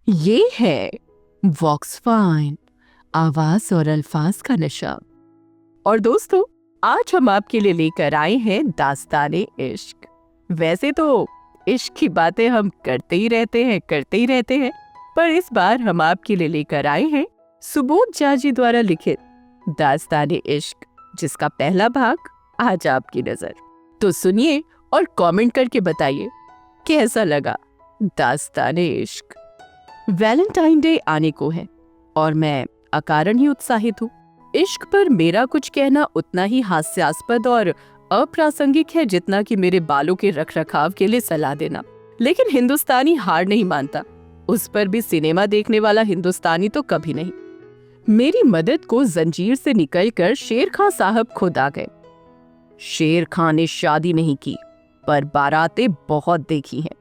ये है वॉक्सफाइन, आवाज और अल्फाज का नशा। और दोस्तों, आज हम आपके लिए लेकर आए हैं दास्ताने इश्क। वैसे तो इश्क की बातें हम करते ही रहते हैं, पर इस बार हम आपके लिए लेकर आए हैं सुबोध जाजी द्वारा लिखित दास्ताने इश्क, जिसका पहला भाग आज आपकी नजर। तो सुनिए और कमेंट करके बताइए कैसा लगा दास्ताने इश्क। वैलेंटाइन डे आने को है और मैं अकारण ही उत्साहित हूँ। इश्क पर मेरा कुछ कहना उतना ही हास्यास्पद और अप्रासंगिक है जितना कि मेरे बालों के रखरखाव के लिए सलाह देना। लेकिन हिंदुस्तानी हार नहीं मानता, उस पर भी सिनेमा देखने वाला हिंदुस्तानी तो कभी नहीं। मेरी मदद को जंजीर से निकलकर शेर खां साहब खुद आ गए। शेर खां ने शादी नहीं की, पर बारातें बहुत देखी हैं।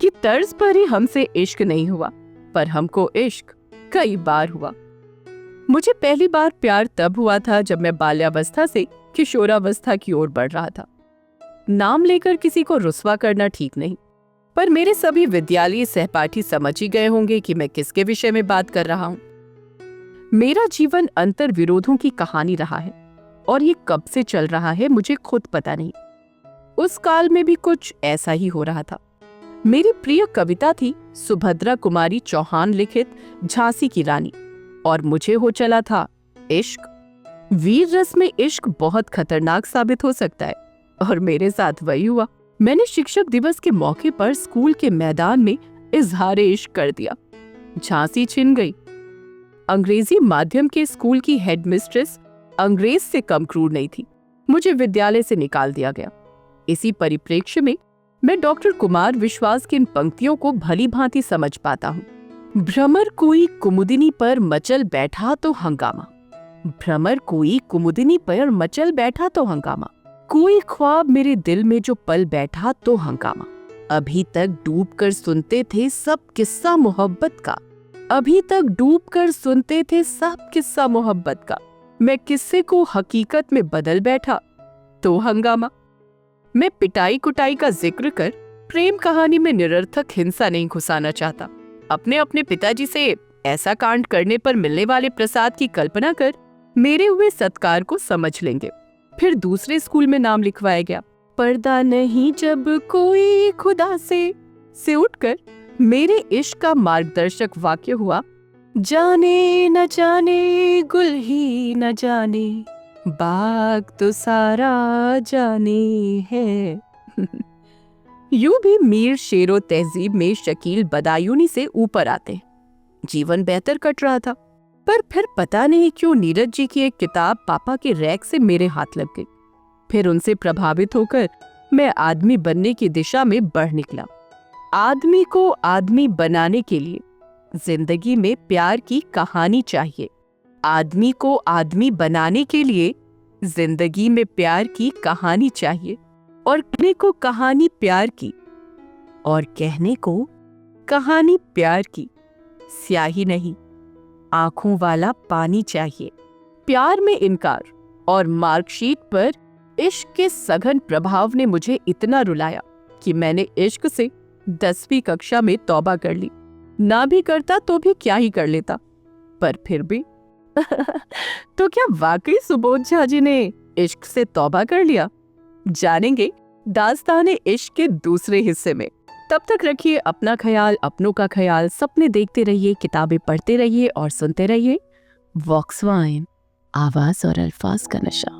कि तर्ज पर ही हमसे इश्क नहीं हुआ, पर हमको इश्क कई बार हुआ। मुझे पहली बार प्यार तब हुआ था जब मैं बाल्यावस्था से किशोरावस्था की ओर बढ़ रहा था। नाम लेकर किसी को रुस्वा करना ठीक नहीं, पर मेरे सभी विद्यालयी सहपाठी समझ ही गए होंगे कि मैं किसके विषय में बात कर रहा हूँ। मेरा जीवन अंतर विरोधों की कहानी रहा है, और ये कब से चल रहा है मुझे खुद पता नहीं। उस काल में भी कुछ ऐसा ही हो रहा था। मेरी प्रिय कविता थी सुभद्रा कुमारी चौहान लिखित झांसी की रानी, और मुझे हो चला था इश्क। वीर रस में इश्क बहुत खतरनाक साबित हो सकता है, और मेरे साथ वही हुआ। मैंने शिक्षक दिवस के मौके पर स्कूल के मैदान में इजहार इश्क कर दिया। झांसी छिन गई। अंग्रेजी माध्यम के स्कूल की हेडमिस्ट्रेस अंग्रेज से कम क्रूर नहीं थी। मुझे विद्यालय से निकाल दिया गया। इसी परिप्रेक्ष्य में मैं डॉक्टर कुमार विश्वास की इन पंक्तियों को भली भांति समझ पाता हूँ। भ्रमर कोई कुमुदिनी पर मचल बैठा तो हंगामा, भ्रमर कोई कुमुदिनी पर मचल बैठा तो हंगामा, कोई ख्वाब मेरे दिल में जो पल बैठा तो हंगामा। अभी तक डूब कर सुनते थे सब किस्सा मोहब्बत का, अभी तक डूब कर सुनते थे सब किस्सा मोहब्बत का। मैं किस्से को हकीकत में बदल बैठा तो हंगामा। मैं पिटाई कुटाई का जिक्र कर प्रेम कहानी में निरर्थक हिंसा नहीं घुसाना चाहता। अपने अपने पिताजी से ऐसा कांड करने पर मिलने वाले प्रसाद की कल्पना कर मेरे हुए सत्कार को समझ लेंगे। फिर दूसरे स्कूल में नाम लिखवाया गया। पर्दा नहीं जब कोई खुदा से उठकर मेरे इश्क का मार्गदर्शक वाक्य हुआ, जाने न जाने गुल ही न जाने, बाग तो सारा जाने है। यूं भी मीर शेरो तहजीब में शकील बदायूनी से ऊपर आते। जीवन बेहतर कट रहा था, पर फिर पता नहीं क्यों नीरज जी की एक किताब पापा के रैक से मेरे हाथ लग गई। फिर उनसे प्रभावित होकर मैं आदमी बनने की दिशा में बढ़ निकला। आदमी को आदमी बनाने के लिए जिंदगी में प्यार की कहानी चाहिए। आदमी को आदमी बनाने के लिए जिंदगी में प्यार की कहानी चाहिए, और कहने को कहानी प्यार की, और कहने को कहानी प्यार की। स्याही नहीं, आंखों वाला पानी चाहिए। प्यार में इनकार और मार्कशीट पर इश्क के सघन प्रभाव ने मुझे इतना रुलाया कि मैंने इश्क से 10वीं कक्षा में तौबा कर ली। ना भी करता तो भी क्या ही कर लेता, पर फिर भी तो क्या वाकई सुबोध झा जी ने इश्क से तौबा कर लिया? जानेंगे दास्ताने इश्क के दूसरे हिस्से में। तब तक रखिए अपना ख्याल, अपनों का ख्याल। सपने देखते रहिए, किताबें पढ़ते रहिए और सुनते रहिए वॉक्सफाइन, आवाज और अल्फाज का नशा।